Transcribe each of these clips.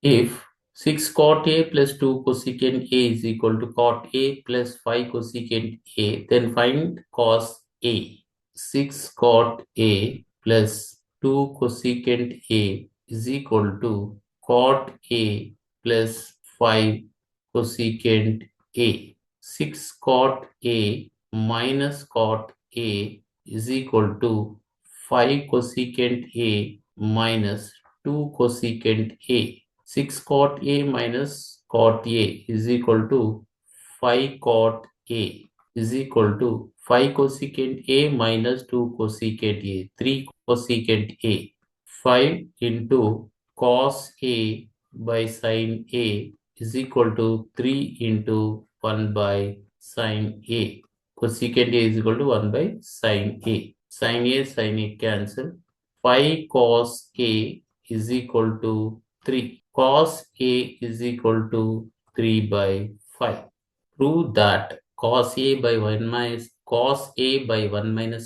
If 6 cot A plus 2 cosecant A is equal to cot A plus 5 cosecant A, then find cos A. 6 cot A plus 2 cosecant A is equal to cot A plus 5 cosecant A. 6 cot A minus cot A is equal to 5 cosecant A minus 2 cosecant A. 6 cot A minus cot A is equal to 5 cot A is equal to 5 cosecant A minus 2 cosecant A, 3 cosecant A. 5 into cos A by sin A is equal to 3 into 1 by sin A. Cosecant A is equal to 1 by sin A. Sin A cancel. 5 cos A is equal to 3. Cos A is equal to 3 by 5. Prove that cos A by 1 minus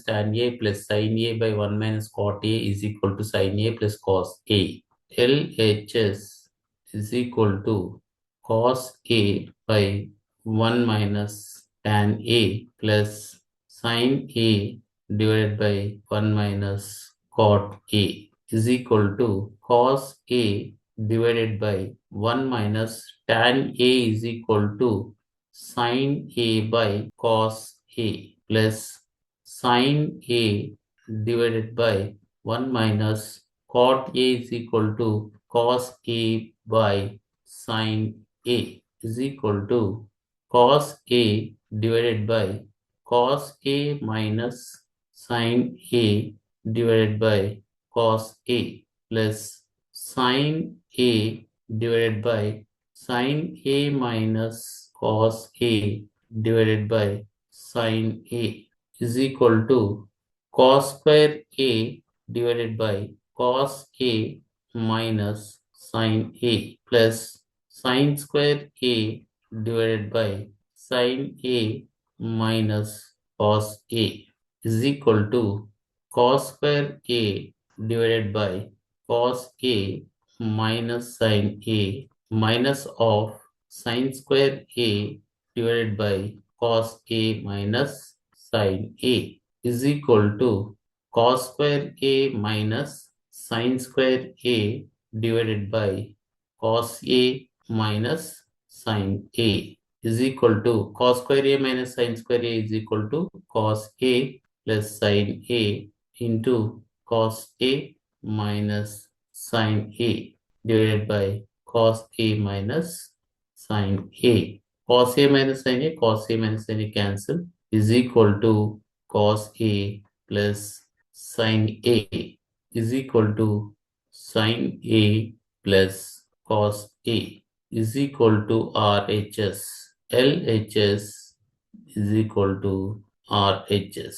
tan A plus sin A by 1 minus cot A is equal to sin A plus cos A. LHS is equal to cos A by 1 minus tan A plus sin A divided by 1 minus cot A is equal to cos A divided by 1 minus tan A is equal to sin A by cos A plus sin A divided by 1 minus cot A is equal to cos A by sin A is equal to cos A divided by cos A minus sin A divided by cos A plus sin A divided by sin A minus cos A divided by sin A is equal to cos square A divided by cos A minus sin A plus sin square A divided by sin A minus cos A is equal to cos square A divided by cos A minus sin A minus of sin square A divided by cos A minus sin A is equal to cos square A minus sin square A divided by cos A minus sin A is equal to cos square A minus sin square A is equal to cos A plus sin A into cos A minus sin A divided by cos A minus sin A. Cos A minus sin A, cos A minus sin A cancel is equal to cos A plus sin A is equal to sin A plus cos A is equal to RHS. LHS is equal to RHS.